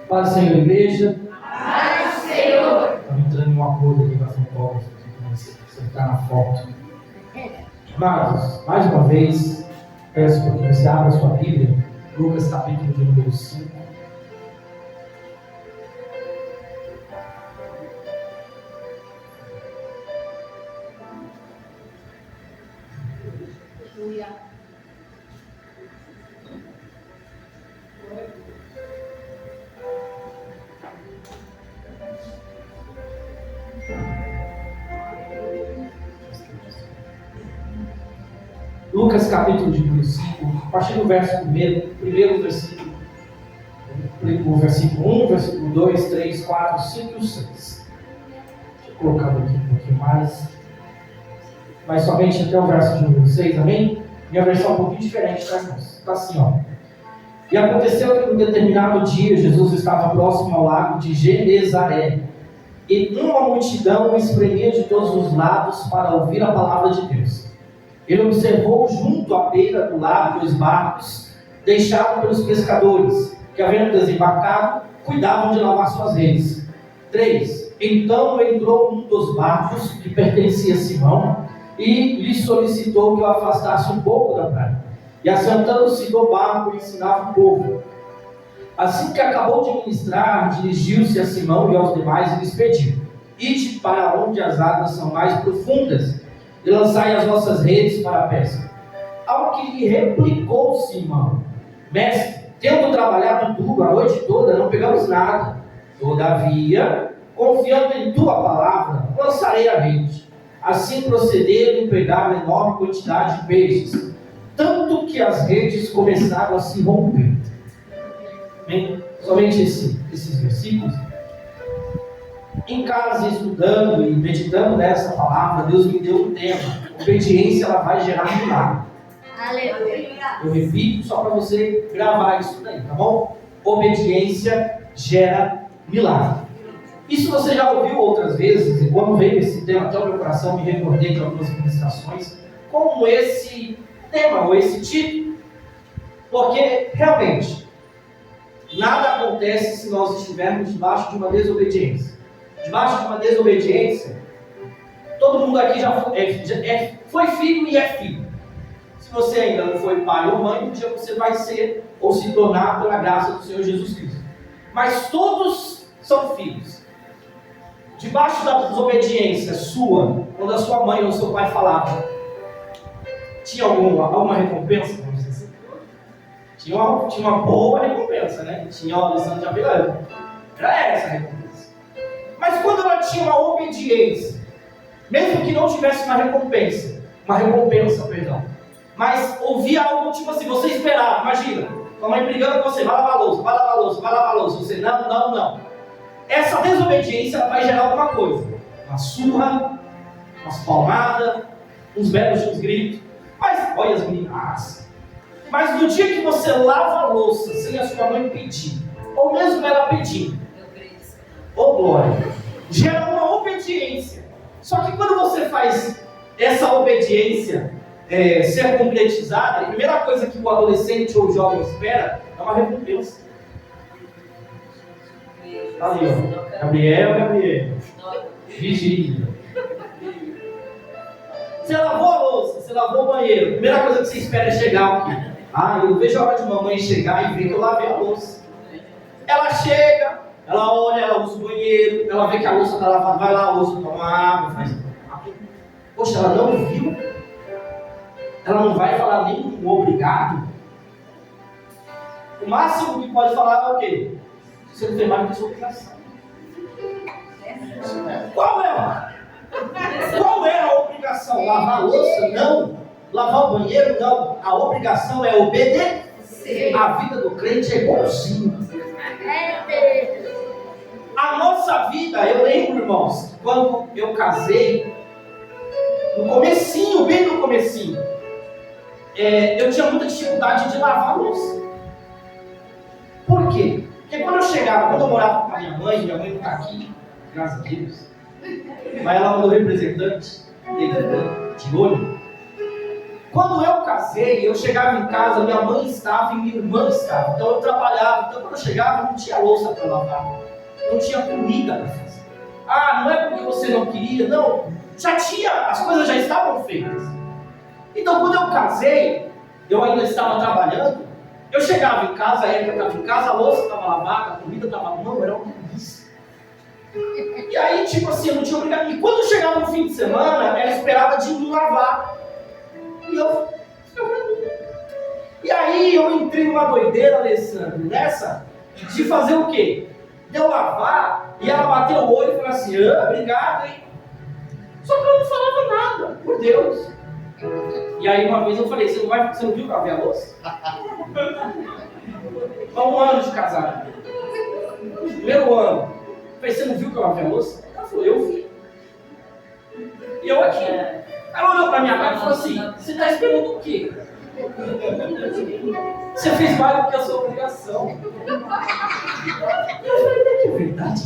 Paz do Senhor, igreja. Paz do Senhor. Estamos entrando em um acordo aqui com a São Paulo, para você ficar na foto. Amados, mais uma vez, peço para que você abra a sua Bíblia, Lucas capítulo de número 5. Lucas capítulo de número 5, a partir do verso 1, primeiro versículo, o versículo 1, versículo 2, 3, 4, 5 e 6. Deixa eu colocar aqui um pouquinho mais, mas somente até o verso de número 6, amém? Minha versão é um pouquinho diferente, tá, irmãos? Está assim, ó. E aconteceu que num determinado dia, Jesus estava próximo ao lago de Genezaré, e uma multidão o espremia de todos os lados para ouvir a palavra de Deus. Ele observou junto à beira do lago os barcos deixados pelos pescadores, que, havendo desembarcado, cuidavam de lavar suas redes. 3. Então entrou um dos barcos, que pertencia a Simão, e lhe solicitou que o afastasse um pouco da praia. E assentando-se do barco, ensinava o povo. Assim que acabou de ministrar, dirigiu-se a Simão e aos demais e lhes pediu: ide para onde as águas são mais profundas, e lançai as vossas redes para a pesca. Ao que lhe replicou Simão: mestre, tendo trabalhado duro a noite toda, não pegamos nada. Todavia, confiando em tua palavra, lançarei a rede. Assim procederam e pegaram enorme quantidade de peixes, tanto que as redes começaram a se romper. Bem, somente esses versículos. Em casa, estudando e meditando nessa palavra, Deus me deu um tema: obediência, ela vai gerar milagre. Aleluia. Eu repito só para você gravar isso daí, tá bom? Obediência gera milagre. Isso você já ouviu outras vezes, e quando veio esse tema até o meu coração, me recordei de algumas ministrações com esse tema, ou esse título. Porque, realmente, nada acontece se nós estivermos debaixo de uma desobediência. Debaixo de uma desobediência, todo mundo aqui já foi filho e é filho. Se você ainda não foi pai ou mãe, um dia você vai ser ou se tornar pela graça do Senhor Jesus Cristo. Mas todos são filhos. Debaixo da desobediência sua, quando a sua mãe ou seu pai falavam, tinha alguma recompensa? Vamos dizer assim? Tinha uma boa recompensa, né? Tinha a lição de Abigail. Era essa a recompensa. Mas quando ela tinha uma obediência, mesmo que não tivesse uma recompensa, mas ouvia algo tipo assim, você esperava, imagina, tua mãe brigando com você, vai lavar a louça, vai lavar a louça, vai lavar a louça, você, não. Essa desobediência ela vai gerar alguma coisa, uma surra, umas palmadas, uns berros, uns gritos, mas olha as meninas. Mas no dia que você lava a louça sem a sua mãe pedir, ou mesmo ela pedindo, glória, gera uma obediência. Só que quando você faz essa obediência ser concretizada, a primeira coisa que o adolescente ou o jovem espera é uma recompensa. Ali, ó. Gabriel. Vigília. Você lavou a louça, você lavou o banheiro. A primeira coisa que você espera é chegar aqui. Eu vejo a hora de mamãe chegar e ver que eu lavei a louça. Ela chega, ela olha, ela usa o banheiro, ela vê que a louça está lavada, vai lá, usa, toma água, faz. Poxa, ela não viu? Ela não vai falar nem um obrigado? O máximo que pode falar é o quê? Você não tem mais do que sua obrigação. Qual é a obrigação? Lavar a louça? Não. Lavar o banheiro? Não. A obrigação é obedecer. A vida do crente é igualzinho. A nossa vida, eu lembro, irmãos, quando eu casei, no comecinho, bem no comecinho, eu tinha muita dificuldade de lavar a louça. Por quê? Porque quando eu morava com a minha mãe não está aqui, graças a Deus, mas ela mandou representante de olho. Quando eu casei, eu chegava em casa, minha mãe estava e minha irmã estava. Então eu trabalhava. Então quando eu chegava, não tinha louça para lavar. Não tinha comida para fazer. Ah, não é porque você não queria. Não, já tinha, as coisas já estavam feitas. Então quando eu casei, eu ainda estava trabalhando. Eu chegava em casa, a Érica estava em casa, a louça estava lavada, a comida estava na mão, era uma delícia. E aí, tipo assim, eu não tinha obrigação. E quando chegava no fim de semana, ela esperava de me lavar. E eu E aí eu entrei numa doideira, Alessandro, nessa, de fazer o quê? De eu lavar, e ela bateu o olho e falou assim, obrigado, hein? Só que eu não falava nada, por Deus. E aí uma vez eu falei, você não viu que eu lavei a louça? Há um ano de casado. Primeiro ano. Eu falei, você não viu que eu lavei a louça? Ela falou, eu vi. E eu aqui. Ela olhou pra minha cara e falou assim, você está esperando o quê? Você fez mais do que a sua obrigação. Eu falei, é que verdade?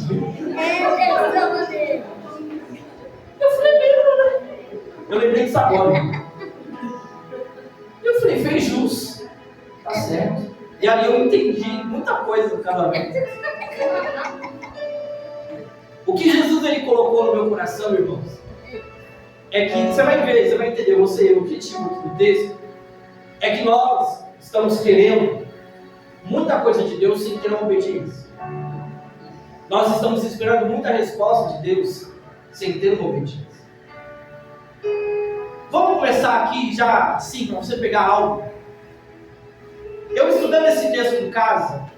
Eu falei, lembra, né? Eu lembrei disso agora. Eu falei, fez jus. Tá certo. E ali eu entendi muita coisa do casamento. O que Jesus ele colocou no meu coração, irmãos, é que você vai ver, você vai entender, o objetivo aqui do texto, é que nós estamos querendo muita coisa de Deus sem ter uma obediência. Nós estamos esperando muita resposta de Deus sem ter uma obediência. Vamos começar aqui já, assim, para você pegar algo. Eu estudando esse texto em casa,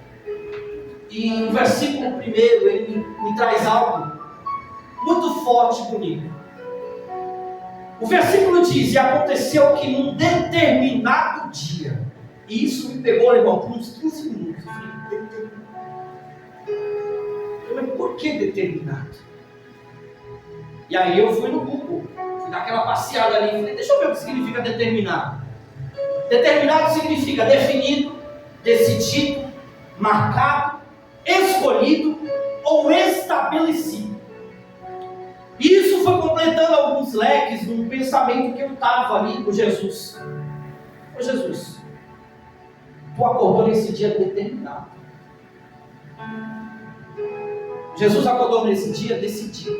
e o versículo primeiro, ele me traz algo muito forte e bonito. O versículo diz, e aconteceu que num determinado dia, e isso me pegou, irmão, por uns 15 minutos. Eu falei, por que determinado? E aí eu fui no Google, fui dar aquela passeada ali, falei, deixa eu ver o que significa determinado. Determinado significa definido, decidido, marcado, escolhido ou estabelecido. Isso foi completando alguns leques num pensamento que eu estava ali com Jesus. Ô Jesus, tu acordou nesse dia determinado. Jesus acordou nesse dia decidido.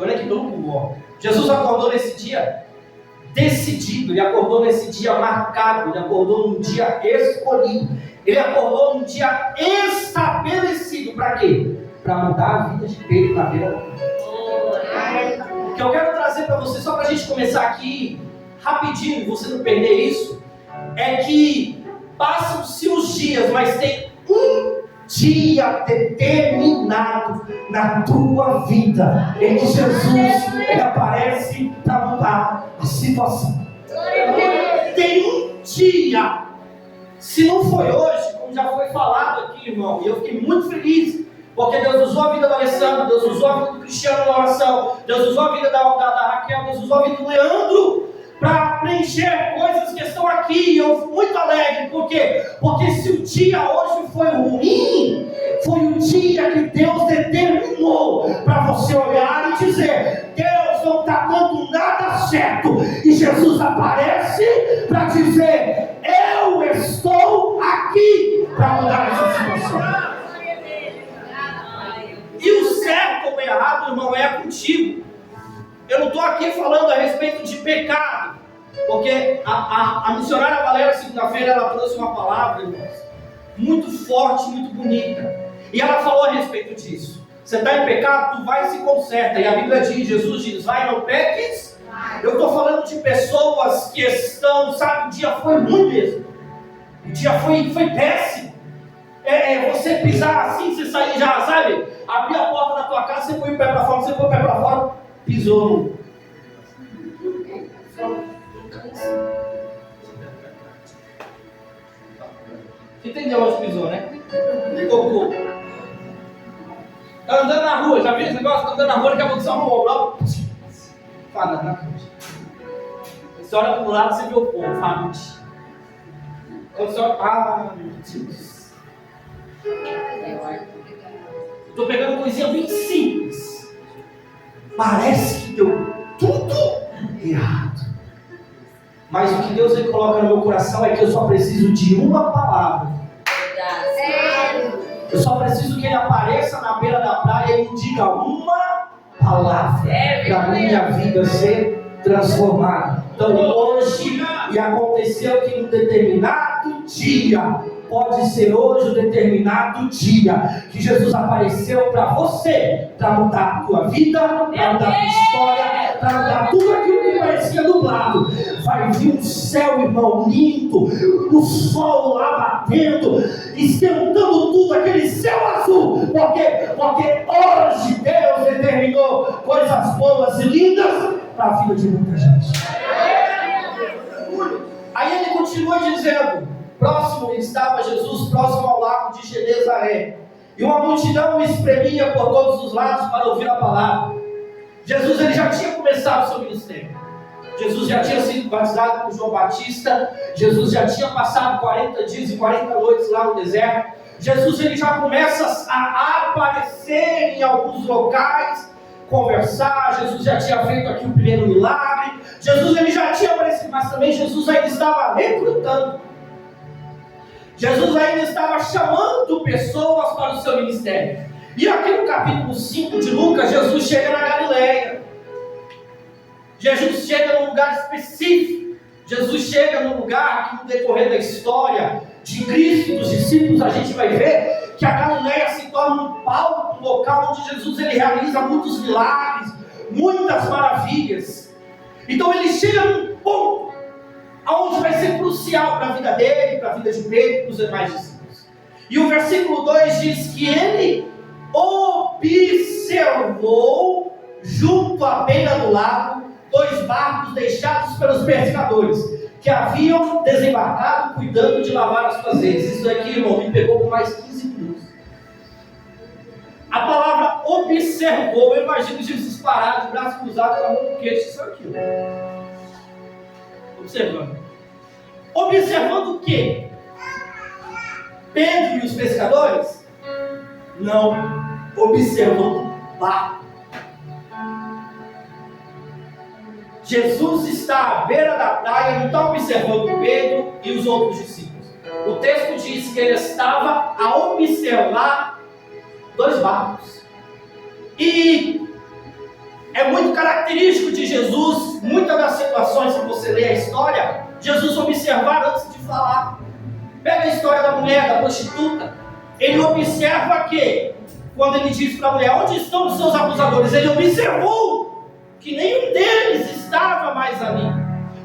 Olha aqui pelo Google. Jesus acordou nesse dia decidido. Ele acordou nesse dia marcado. Ele acordou num dia escolhido. Ele acordou num dia estabelecido. Para quê? Para mudar a vida de Pedro na vida. O que eu quero trazer para você, só para a gente começar aqui, rapidinho, você não perder isso, é que passam-se os dias, mas tem um dia determinado na tua vida, em que Jesus ele aparece para mudar a situação. Tem um dia, se não foi hoje, como já foi falado aqui, irmão, e eu fiquei muito feliz, porque Deus usou a vida do Alessandro, Deus usou a vida do Cristiano na oração, Deus usou a vida da Raquel, Deus usou a vida do Leandro para preencher coisas que estão aqui. E eu fui muito alegre, por quê? Porque se o dia hoje foi ruim, foi o dia que Deus determinou para você olhar e dizer, Deus não está dando nada certo, e Jesus aparece para dizer, eu estou aqui para mudar essa situação. E o certo ou errado, irmão, é contigo. Eu não estou aqui falando a respeito de pecado, porque a missionária Valéria, segunda-feira, ela trouxe uma palavra, irmãos, muito forte, muito bonita. E ela falou a respeito disso. Você está em pecado, tu vai e se conserta. E a Bíblia diz, Jesus diz, vai, não peques. Eu estou falando de pessoas que estão, sabe, o dia foi ruim mesmo. O dia foi péssimo. Você pisar assim, você sair já, sabe? Abrir a porta da tua casa, você põe o pé para fora, você põe o pé para fora, pisou no... Você entendeu onde pisou, né? Colocou. Tá andando na rua, já viu esse negócio? Tá andando na rua, daqui a pouco você arrumou o blau. Fala, na frente. Você olha pro lado, você vê o povo, fala. Quando você olha, meu Deus. Estou pegando coisinha bem simples. Parece que deu tudo errado. Mas o que Deus ele coloca no meu coração é que eu só preciso de uma palavra. Eu só preciso que ele apareça na beira da praia e me diga uma palavra para a minha vida ser transformada. Então hoje, e aconteceu que em um determinado dia, pode ser hoje um determinado dia, que Jesus apareceu para você, para mudar a tua vida, para mudar a tua história, para mudar tudo aquilo que parecia nublado. Vai vir um céu, irmão, lindo, o sol lá batendo, esquentando tudo, aquele céu azul. Por quê? Porque hoje Deus determinou coisas boas e lindas para a vida de muita gente. Aí ele continua dizendo: próximo estava Jesus, próximo ao lago de Genezaré, e uma multidão o espremia por todos os lados para ouvir a palavra. Jesus ele já tinha começado o seu ministério. Jesus já tinha sido batizado por João Batista. Jesus já tinha passado 40 dias e 40 noites lá no deserto. Jesus ele já começa a aparecer em alguns locais, conversar. Jesus já tinha feito aqui o primeiro milagre. Jesus ele já tinha aparecido, mas também Jesus ainda estava recrutando. Jesus ainda estava chamando pessoas para o seu ministério. E aqui no capítulo 5 de Lucas, Jesus chega na Galileia. Jesus chega num lugar específico. Jesus chega num lugar que no decorrer da história de Cristo e dos discípulos a gente vai ver que a Galileia se torna um palco, um local onde Jesus ele realiza muitos milagres, muitas maravilhas. Então ele chega num ponto onde vai ser crucial para a vida dele, para a vida de Pedro e para os demais discípulos. E o versículo 2 diz que ele observou junto à beira do lago 2 barcos deixados pelos pescadores, que haviam desembarcado cuidando de lavar as suas redes. Isso aqui, irmão, me pegou por mais 15 minutos. A palavra observou, eu imagino Jesus parado, de braço cruzado, com a mão no queixo, isso aqui. Observando. Observando o quê? Pedro e os pescadores? Não. Observando o barco. Jesus está à beira da praia, não está observando Pedro e os outros discípulos. O texto diz que ele estava a observar 2 barcos. E é muito característico de Jesus, muitas das situações que você lê a história, Jesus observar antes de falar. Pega a história da mulher, da prostituta. Ele observa que, quando ele diz para a mulher: onde estão os seus acusadores? Ele observou que nenhum deles estava mais ali.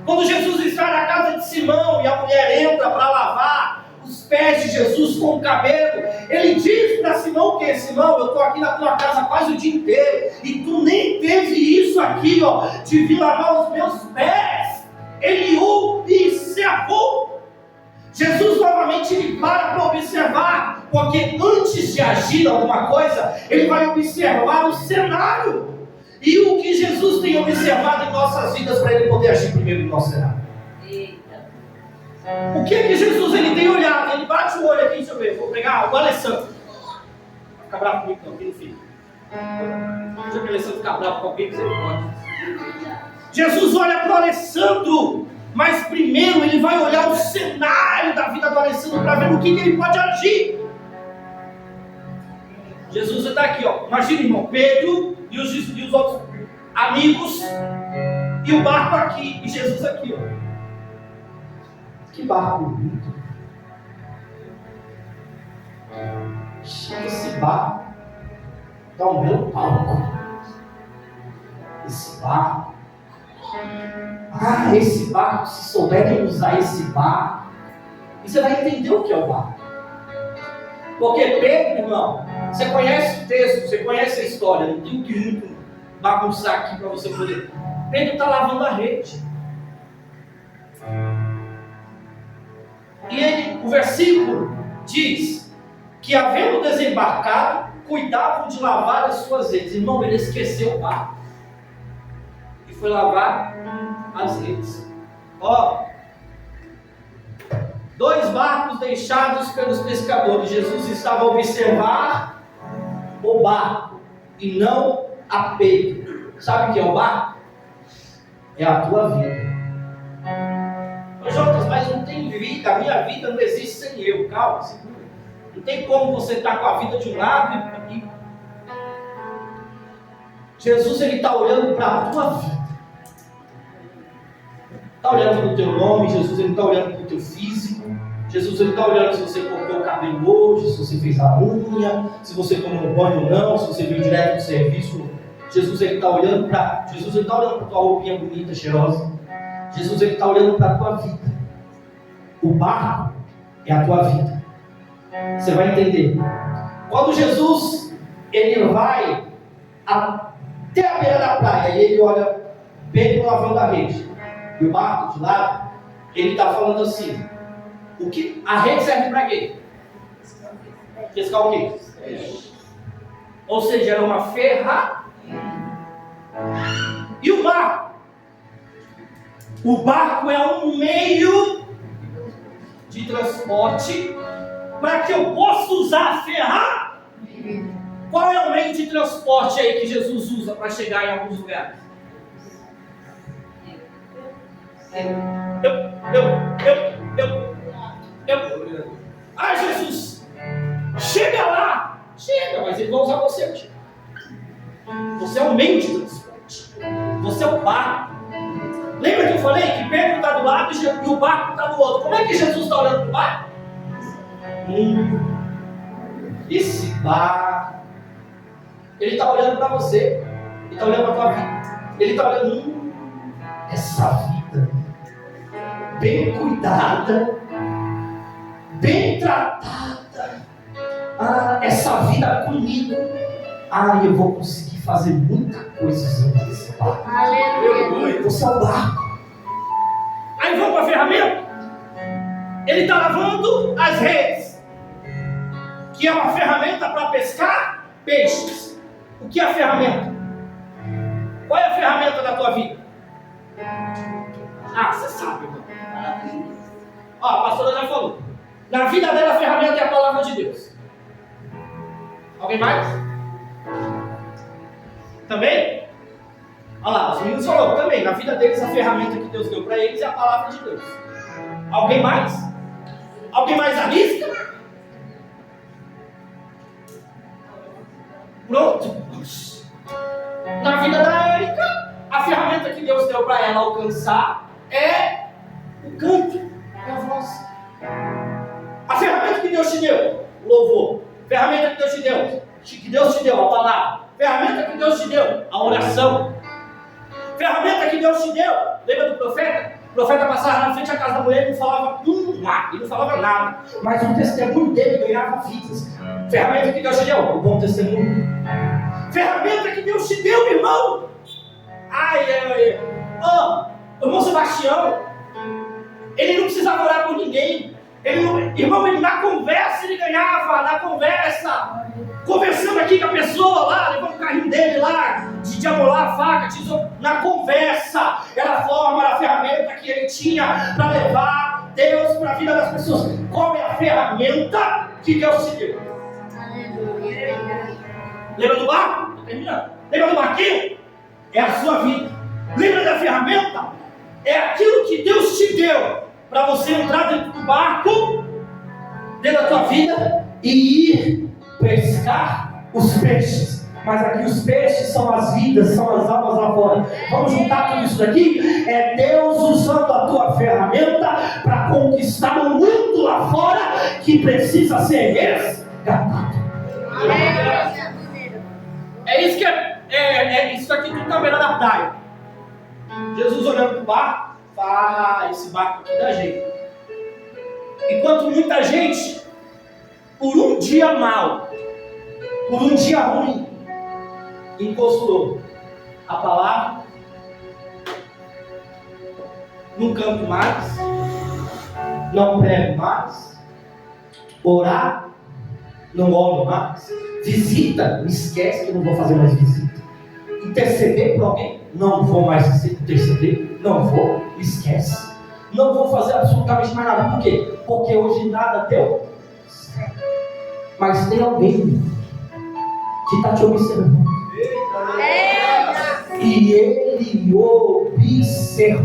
Quando Jesus está na casa de Simão e a mulher entra para lavar os pés de Jesus com o cabelo, ele diz para Simão que: Simão, eu estou aqui na tua casa quase o dia inteiro e tu nem teve isso aqui, de vir lavar os meus pés. Ele observou. Jesus novamente ele para observar, porque antes de agir alguma coisa, ele vai observar o cenário. E o que Jesus tem observado em nossas vidas para ele poder agir primeiro no nosso cenário? O que é que Jesus ele tem olhado? Ele bate o olho aqui, deixa eu ver, vou pegar o Alessandro. Fica bravo comigo não, filho. Deixa que o Alessandro ficar bravo com alguém, que você pode. Jesus olha para o Alessandro, mas primeiro ele vai olhar o cenário da vida do Alessandro para ver no que ele pode agir. Jesus está aqui, imagina, irmão, Pedro e os outros amigos e o barco aqui, e Jesus aqui, Que barco lindo. Esse barco dá um belo palco. Esse barco. Esse barco, se souberem usar esse barco, e você vai entender o que é o barco. Porque Pedro, irmão, você conhece o texto, você conhece a história, não tem o que muito bagunçar aqui para você poder. Pedro está lavando a rede. E o versículo diz que, havendo desembarcado, cuidavam de lavar as suas redes. Irmão, ele esqueceu o barco e foi lavar as redes. 2 barcos deixados pelos pescadores. Jesus estava a observar o barco e não a Pedro. Sabe o que é o barco? É a tua vida. Jonas, mas não tem vida, a minha vida não existe sem eu. Calma, segura. Não tem como você estar com a vida de um lado e Jesus, ele está olhando para a tua vida. Está olhando para o teu nome, Jesus, ele está olhando para o teu físico. Jesus, ele está olhando se você cortou o cabelo hoje, se você fez a unha, se você tomou um banho ou não, se você veio direto do serviço. Jesus, ele está olhando para a tua roupinha bonita, cheirosa. Jesus, ele está olhando para a tua vida. O barco é a tua vida. Você vai entender. Quando Jesus, ele vai até a beira da praia e ele olha Pedro lavando a rede e o barco de lado, ele está falando assim: a rede serve para quê? Pescar o quê? Ou seja, era uma ferramenta. E o barco? O barco é um meio de transporte para que eu possa usar a ferramenta. Qual é o meio de transporte aí que Jesus usa para chegar em alguns lugares? Ah, Jesus, chega lá. Chega, mas ele vai usar você. Você é o meio de transporte. Você é o barco. Lembra que eu falei que Pedro está do lado e o barco está do outro? Como é que Jesus está olhando para o barco? Esse barco, ele está olhando para você. Ele está olhando para a tua vida. Ele está olhando, essa vida bem cuidada, bem tratada, essa vida comigo, eu vou conseguir fazer muita coisa nesse barco. Aleluia. Você é o barco. Aí vamos para a ferramenta. Ele está lavando as redes, que é uma ferramenta para pescar peixes. O que é a ferramenta? Qual é a ferramenta da tua vida? Você sabe, irmão. A pastora já falou. Na vida dela, a ferramenta é a palavra de Deus. Alguém mais? Também? Olha lá, os meninos falaram também. Na vida deles, a ferramenta que Deus deu para eles é a palavra de Deus. Alguém mais? Alguém mais arrisca? Pronto. Na vida da Érica, a ferramenta que Deus deu para ela alcançar é o canto, é a voz. A ferramenta que Deus te deu, o louvor. Ferramenta que Deus te deu, a palavra. Ferramenta que Deus te deu, a oração. Ferramenta que Deus te deu, lembra do profeta? O profeta passava na frente da casa da mulher e não falava ele não falava nada. Mas o testemunho dele ganhava vidas. Ferramenta que Deus te deu, o bom testemunho. Ferramenta que Deus te deu, irmão. Irmão Sebastião, ele não precisava orar por ninguém. Ele na conversa ele ganhava, conversando aqui com a pessoa lá, levando o carrinho dele lá, de amolar a faca, tesouro, na conversa, era a forma, era a ferramenta que ele tinha para levar Deus para a vida das pessoas. Qual é a ferramenta que Deus te deu? Lembra do barco? Estou terminando. Lembra do barquinho? É a sua vida. Lembra da ferramenta? É aquilo que Deus te deu para você entrar dentro do barco, dentro da tua vida e ir pescar os peixes. Mas aqui os peixes são as vidas, são as almas lá fora. Vamos juntar tudo isso daqui? É Deus usando a tua ferramenta para conquistar o mundo lá fora que precisa ser resgatado. É isso que isso aqui tudo na beira da praia. Jesus olhando para o barco, esse barco aqui dá jeito. Enquanto muita gente, por um dia mal, por um dia ruim, encostou a palavra, não canto mais, não prego mais, orar, não oro mais, visita, me esquece que eu não vou fazer mais visita, interceder por alguém, não vou mais interceder, não vou, esquece, não vou fazer absolutamente mais nada. Por quê? Porque hoje nada deu certo. Mas tem alguém que está te observando. E ele observou.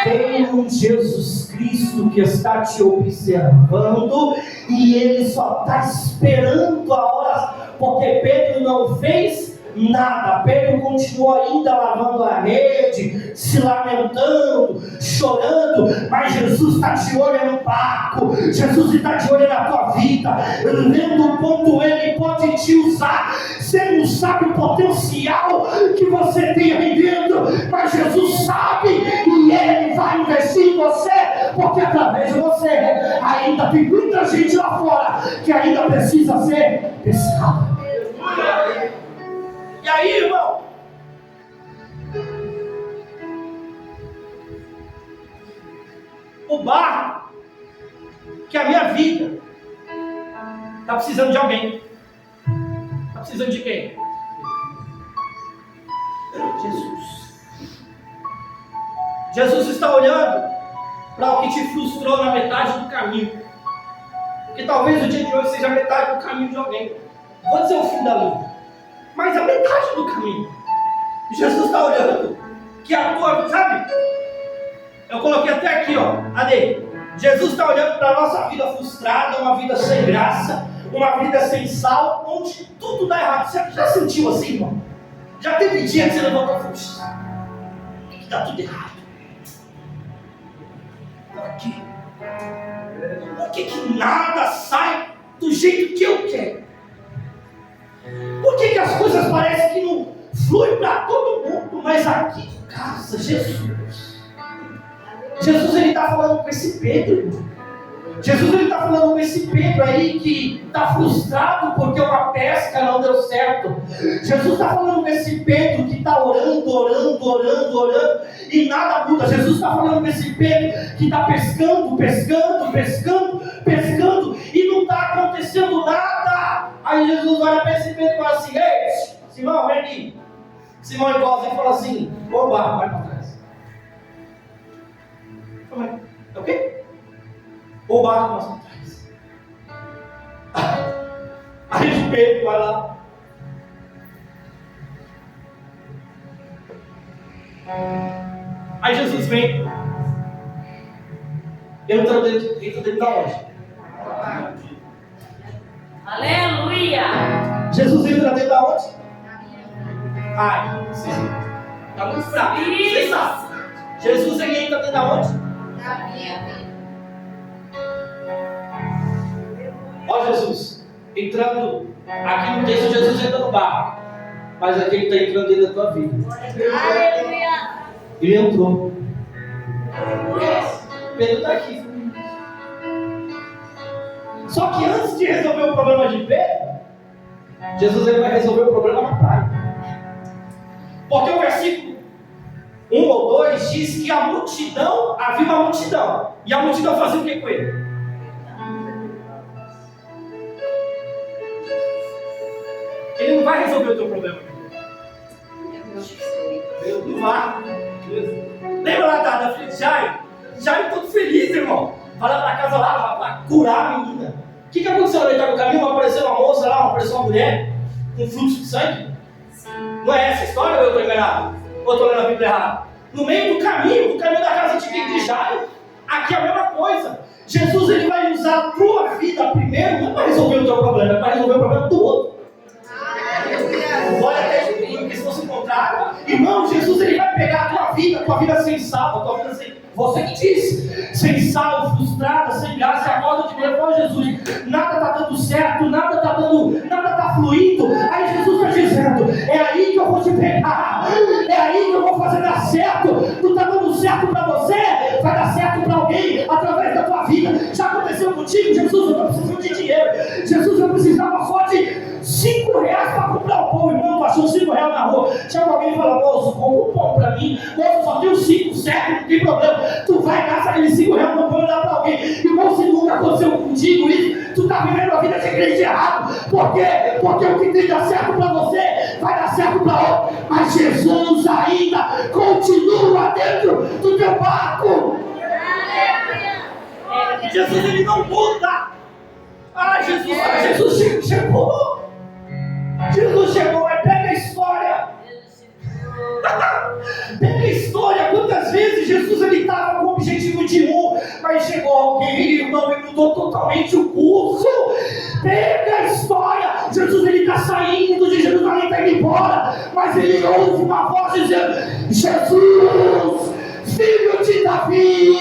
Tem um Jesus Cristo que está te observando e Ele só está esperando a hora, porque Pedro não fez nada. Pedro continuou ainda lavando a rede, se lamentando, chorando, mas Jesus está de olho no barco, Jesus está de olho na tua vida, vendo o quanto Ele pode te usar. Você não sabe o potencial que você tem aí dentro, mas Jesus sabe e Ele vai investir em você, porque através de você ainda tem muita gente lá fora que ainda precisa ser pescada. E aí, irmão? O barco, que é a minha vida, está precisando de alguém. Está precisando de quem? Jesus. Jesus está olhando para o que te frustrou na metade do caminho. Porque talvez o dia de hoje seja a metade do caminho de alguém. Vou dizer o fim da luta, mas a metade do caminho. Jesus está olhando que a tua, sabe? Eu coloquei até aqui, ó. Ade, Jesus está olhando para a nossa vida frustrada, uma vida sem graça, uma vida sem sal, onde tudo dá errado. Você já sentiu assim, irmão? Já teve dia que você levantou e falou: que está tudo errado? Por que nada sai do jeito que eu quero? Por que as coisas parecem que não fluem para todo mundo, mas aqui em casa, Jesus, ele está falando com esse Pedro. Jesus, ele está falando com esse Pedro aí que está frustrado porque uma pesca não deu certo. Jesus está falando com esse Pedro que está orando e nada muda. Jesus está falando com esse Pedro que está pescando e não está acontecendo nada. Aí Jesus olha para esse Pedro e fala assim: ei, Simão, vem aqui. Simão encosta e fala assim: oba, vai para trás. É o quê? O barco mais para trás. Aí Pedro vai lá. Aí Jesus vem. Entra dentro da onde? Aleluia! Jesus entra dentro da onde? Ai, está muito fraco. Você sabe. Jesus ele entra dentro da onde? Na minha vida. Ó Jesus, entrando aqui no texto, Jesus entra no barco, mas aqui ele está entrando dentro da tua vida. Aleluia! Ele entrou. Pedro está aqui. Só que antes de resolver o problema de Pedro, Jesus ele vai resolver o problema na praia. Porque o versículo 1 ou 2 diz que havia uma multidão. E a multidão fazia o que com ele? Ele não vai resolver o teu problema. Não vai. Lembra lá da filha de Jairo? Jairo todo feliz, irmão. Vai lá pra casa lá para curar a menina. O que aconteceu ali? Tá no caminho, apareceu uma moça lá, apareceu uma mulher com fluxo de sangue. Não é essa a história ou eu estou enganado? Ou eu estou lendo a Bíblia errada? No meio do caminho da casa de Jairo, aqui é a mesma coisa. Jesus ele vai usar a tua vida primeiro, não é para resolver o teu problema, é para resolver o problema do outro. Olha até que se fosse o contrário, irmão, Jesus ele vai pegar a tua vida sem sal, a tua vida sem. Você que disse, sem sal, frustrada, sem graça, acorda de manhã, fala: Jesus, nada está dando certo, nada está fluindo. Aí Jesus está dizendo: é aí que eu vou te pegar, é aí que eu vou fazer dar certo. Não está dando certo para você, vai dar certo para alguém através da tua vida. Já aconteceu contigo? Jesus, eu estou precisando de dinheiro. Jesus, eu precisava só de 5 reais para comprar o pão. Irmão, achou 5 reais na rua. Chama alguém e fala: moço, compra um pão para mim. Moço, só tenho 5, certo? Não tem problema. Tu vai gastar aqueles 5 reais no pão e dá para alguém. Irmão, se nunca aconteceu contigo isso, tu está vivendo a vida de crente errado. Por quê? Porque o que tem que dar certo para você vai dar certo para outro. Mas Jesus ainda continua dentro do teu barco. Jesus ele não muda. Jesus chegou. Jesus chegou, mas pega a história. Pega a história. Quantas vezes Jesus ele estava mudou totalmente o curso. Pega a história. Jesus ele está saindo de Jerusalém, está indo embora, mas ele ouve uma voz dizendo: Jesus, filho de Davi,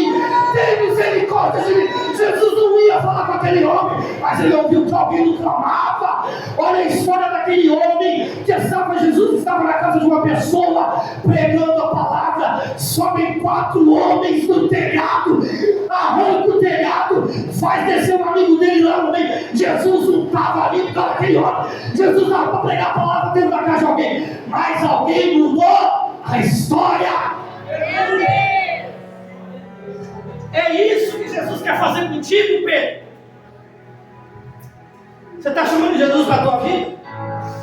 tem misericórdia de mim. Jesus não ia falar com aquele homem, mas ele ouviu que alguém o clamava. Olha a história daquele homem que estava, Jesus estava na casa de uma pessoa pregando a palavra. Sobem 4 homens no telhado, arranca o telhado, faz descer um amigo dele lá no meio. Jesus não estava ali por causa daquele homem. Jesus estava para pregar a palavra dentro da casa de alguém, mas alguém mudou a história. É isso que Jesus quer fazer contigo, Pedro. Você está chamando Jesus para a tua vida?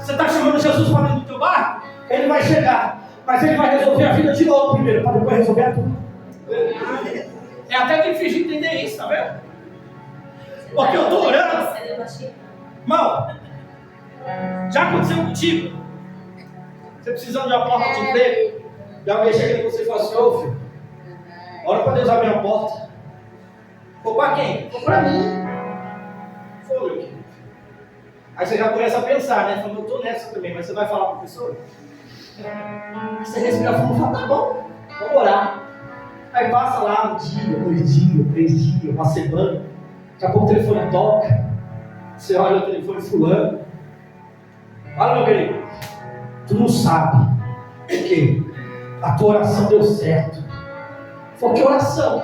Você está chamando Jesus para dentro do teu barco? Ele vai chegar, mas ele vai resolver a vida de novo primeiro, para depois resolver a tua. É até difícil de entender isso, tá vendo? Porque eu estou orando. Irmão, já aconteceu contigo? Você precisando de uma porta de emprego? E alguém chega em você e fala assim: ô filho, ora para Deus abrir a porta. Foi para quem? Foi para mim. Foi, meu querido. Aí você já começa a pensar, né? Falando: eu estou nessa também, mas você vai falar para a pessoa? Aí você respira fundo e fala: tá bom, vamos orar. Aí passa lá 1 dia, 2 dias, 3 dias, uma semana. Daqui a pouco o telefone toca. Você olha o telefone fulano. Olha, meu querido, tu não sabe o quê? A tua oração deu certo. Foi que oração?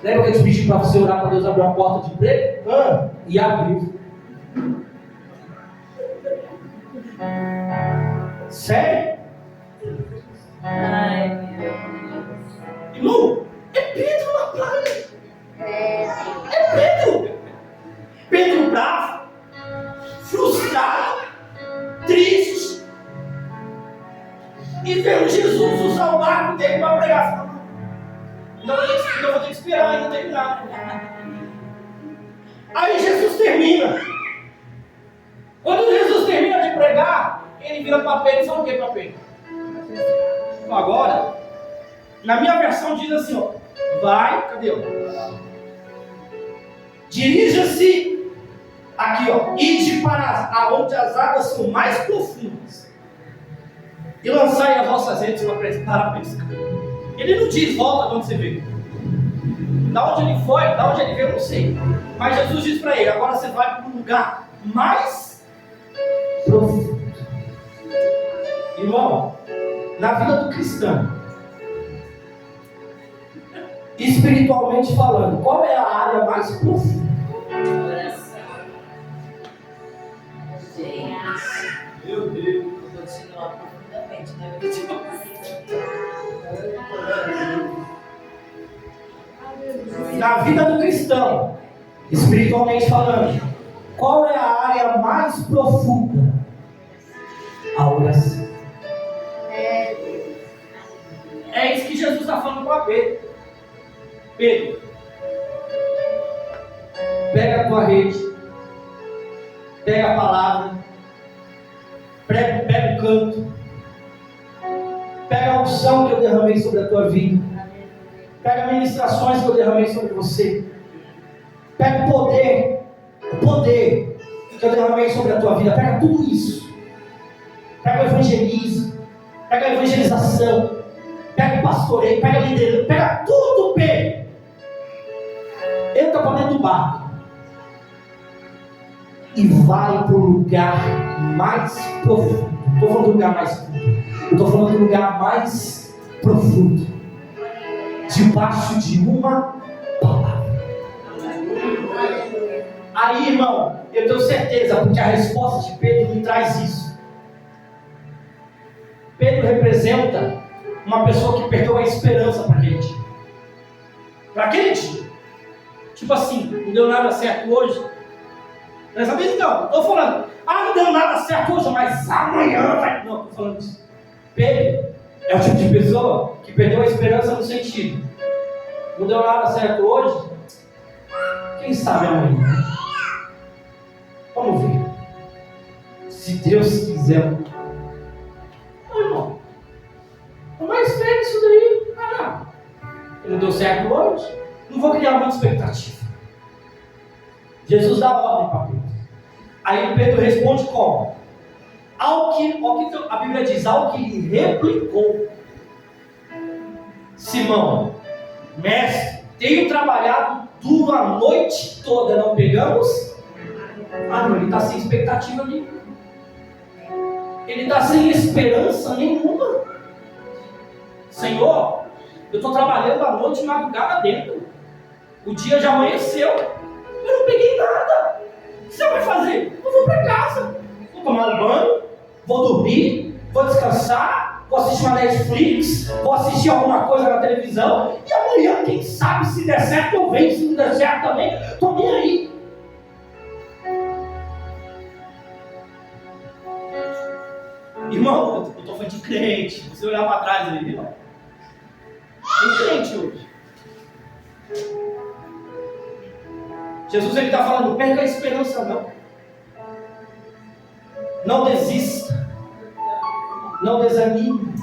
Lembra que eu te pedi para você orar para Deus abrir uma porta de emprego? E abriu. Sério? Ai, meu Deus. Irmão, é Pedro na praia. É Pedro. Pedro bravo, frustrado, triste. E vendo Jesus usar o barco dele para pregar. Não vou ter que esperar ainda terminar. Aí Jesus termina. Quando Jesus termina de pregar, ele vira para Pedro e fala: o que para Pedro? Agora, na minha versão diz assim, ó: vai, cadê? Dirija-se aqui, ó, ide para aonde as águas são mais profundas e lançai as vossas redes para a pesca. Ele não diz: volta de onde você veio. Da onde ele foi, da onde ele veio, eu não sei. Mas Jesus diz para ele: agora você vai para um lugar mais profundo. Irmão, na vida do cristão, espiritualmente falando, qual é a área mais profunda? Oração. Gente, Meu Deus. vou continuar profundamente, né? Na vida do cristão, espiritualmente falando, qual é a área mais profunda? A oração. É isso que Jesus está falando com a Pedro. Pedro, pega a tua rede, pega a palavra, pega o canto, pega a unção que eu derramei sobre a tua vida, pega ministrações que eu derramei sobre você, pega o poder que eu derramei sobre a tua vida, pega tudo isso, pega o evangelismo, pega a evangelização, pega o pastoreio, pega a liderança, pega tudo, Pedro. Entra para dentro do barco e vai para o lugar mais profundo. Não estou falando do lugar mais fundo, eu estou falando do lugar mais profundo, debaixo de uma palavra. Aí, irmão, eu tenho certeza, porque a resposta de Pedro me traz isso. Pedro representa uma pessoa que perdeu a esperança para aquele dia. Para aquele dia. Tipo assim, não deu nada certo hoje. Dessa vez não, estou falando, não deu nada certo hoje, mas amanhã vai. Não, estou falando isso. Pedro é o tipo de pessoa que perdeu a esperança no sentido: não deu nada certo hoje, quem sabe amanhã? Vamos ver. Se Deus quiser. Não, irmão. Mas pega isso daí. Não deu certo hoje, não vou criar muita expectativa. Jesus dá ordem para Pedro. Aí Pedro responde como? Ao que a Bíblia diz, ao que lhe replicou: Simão, mestre, tenho trabalhado duro a noite toda, não pegamos? Não, ele está sem expectativa nenhuma. Ele está sem esperança nenhuma. Senhor, eu estou trabalhando a noite, madrugada dentro. O dia já amanheceu. Eu não peguei nada. O que você vai fazer? Eu vou para casa. Vou tomar um banho, vou dormir, vou descansar, vou assistir uma Netflix, vou assistir alguma coisa na televisão. E amanhã, quem sabe, se der certo, eu venho. Se não der certo também, estou nem aí. Irmão, eu estou falando de crente. Você olhar para trás ali, irmão. Tem crente hoje. Jesus está falando, não perca a esperança não. Não desista. Não desanime.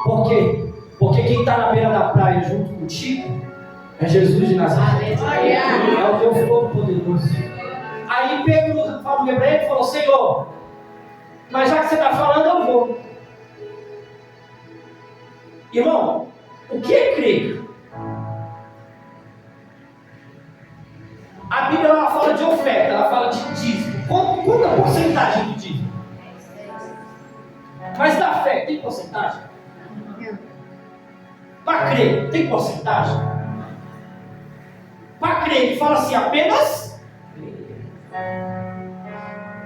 Por quê? Porque quem está na beira da praia junto contigo é Jesus de Nazaré. É o teu fogo poderoso. Aí Pedro falou no hebreu e falou: Senhor, mas já que você está falando, eu vou. Irmão, o que é crer? A Bíblia ela fala de oferta, ela fala de dízimo. Quanta porcentagem do dízimo? Mas da fé, tem porcentagem? Para crer, tem porcentagem? Para crer, ele fala assim, apenas.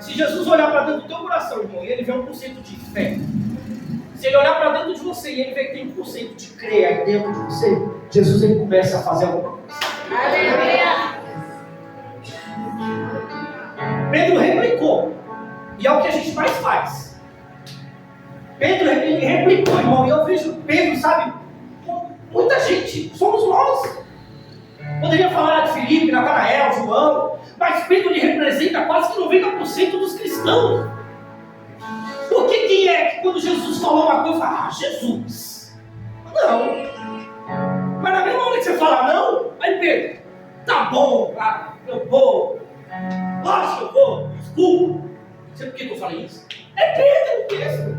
Se Jesus olhar para dentro do teu coração, irmão, e ele vê 1% de fé. Se ele olhar para dentro de você e ele vê que tem 1% de crer aí dentro de você, Jesus ele começa a fazer alguma coisa. Aleluia! Pedro replicou. E é o que a gente mais faz. Pedro ele replicou, irmão. E eu vejo Pedro, sabe? Muita gente, somos nós. Poderia falar de Filipe, Natanael, João. Mas Pedro ele representa quase que 90% dos cristãos. Porque quem é que quando Jesus falou uma coisa, fala, Jesus? Não. Mas na mesma hora que você fala não, aí Pedro, tá bom, eu vou. Lógico que eu vou, desculpa. Não sei por que eu falei isso. É Pedro mesmo.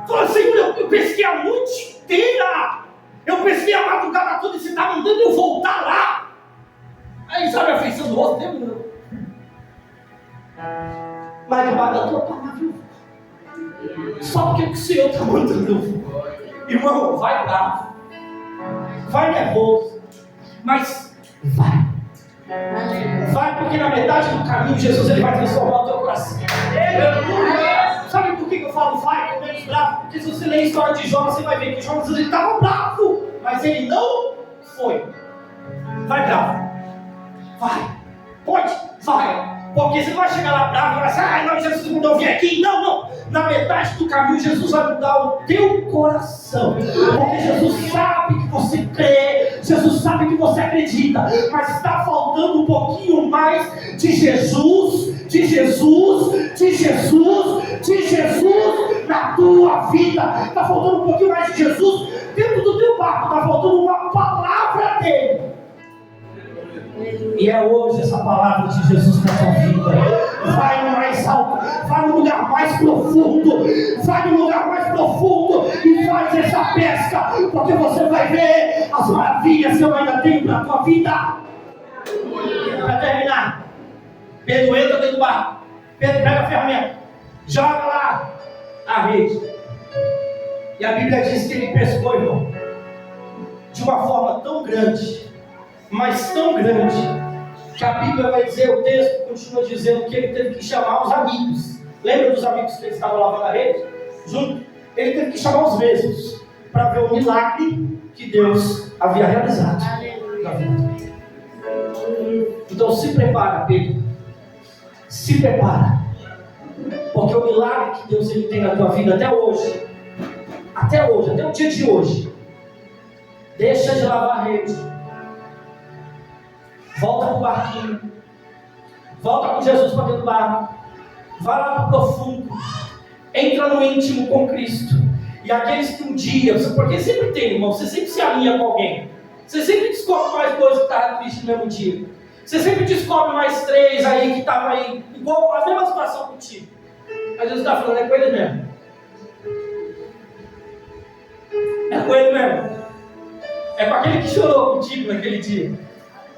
Fala, Senhor, eu pesquei a noite inteira. Eu pesquei a madrugada toda e você está mandando eu voltar lá. Aí sabe a feição do rosto dele? Não. Mas debaixo da tua palavra eu vou. Só porque o Senhor está mandando eu vou. Irmão, vai bravo. Vai nervoso. Mas vai. Vai porque na metade do caminho Jesus ele vai transformar o teu coração. Sabe por que eu falo vai com menos bravo? Porque se você ler a história de Jonas, você vai ver que Jonas ele estava bravo, mas ele não foi. Vai bravo. Vai. Pode? Vai. Porque você não vai chegar lá bravo e vai dizer, não, Jesus mudou, vir aqui. Não. Na metade do caminho, Jesus vai mudar o teu coração. Porque Jesus sabe que você crê, Jesus sabe que você acredita, mas está faltando um pouquinho mais de Jesus na tua vida. Está faltando um pouquinho mais de Jesus dentro do teu barco. Está faltando uma palavra dele. E é hoje essa palavra de Jesus na tua vida. Vai no mais alto, vai no lugar mais profundo, e faz essa pesca, porque você vai ver as maravilhas que eu ainda tenho para a tua vida. Para terminar, Pedro entra dentro do barco. Pedro pega a ferramenta, joga lá a rede. E a Bíblia diz que ele pescou, irmão, de uma forma tão grande, mas tão grande, que a Bíblia vai dizer, o texto continua dizendo que ele teve que chamar os amigos. Lembra dos amigos que eles estavam lavando a rede? Junto? Ele teve que chamar os mesmos para ver o milagre que Deus havia realizado na vida. Então se prepara, Pedro. Se prepara. Porque o milagre que Deus ele tem na tua vida até o dia de hoje, deixa de lavar a rede. Volta para o barquinho. Volta com Jesus para dentro do barco. Vai lá para o profundo. Entra no íntimo com Cristo. E aqueles que um dia, porque sempre tem, irmão, você sempre se alinha com alguém. Você sempre descobre mais coisas que estavam tristes no mesmo dia. Você sempre descobre mais 3 aí que estavam aí, igual a mesma situação contigo. Às vezes está falando, é com ele mesmo. É com ele mesmo. É com aquele que chorou contigo naquele dia.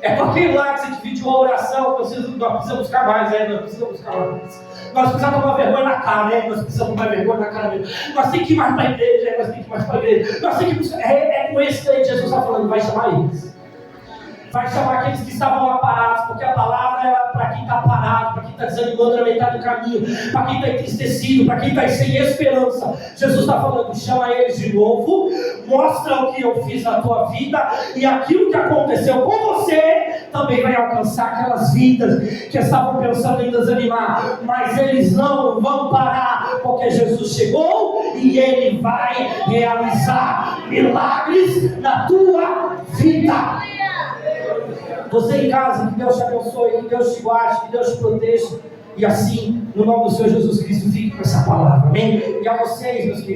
É com aquele lá que você dividiu a oração. Nós precisamos buscar mais, nós precisamos buscar mais. Nós precisamos tomar vergonha na cara, nós precisamos tomar vergonha na cara mesmo. Nós temos que ir mais para a igreja, nós temos que ir mais para a igreja. Nós temos que buscar. É com esse aí que Jesus está falando, vai chamar eles. Vai chamar aqueles que estavam lá parados, porque a palavra é para quem está parado, para quem está desanimando na metade do caminho, para quem está entristecido, para quem está sem esperança. Jesus está falando, chama eles de novo, mostra o que eu fiz na tua vida, e aquilo que aconteceu com você também vai alcançar aquelas vidas que estavam pensando em desanimar, mas eles não vão parar, porque Jesus chegou e Ele vai realizar milagres na tua vida. Você em casa, que Deus te abençoe, que Deus te guarde, que Deus te proteja. E assim, no nome do Senhor Jesus Cristo, fique com essa palavra, amém? E a vocês, meus queridos.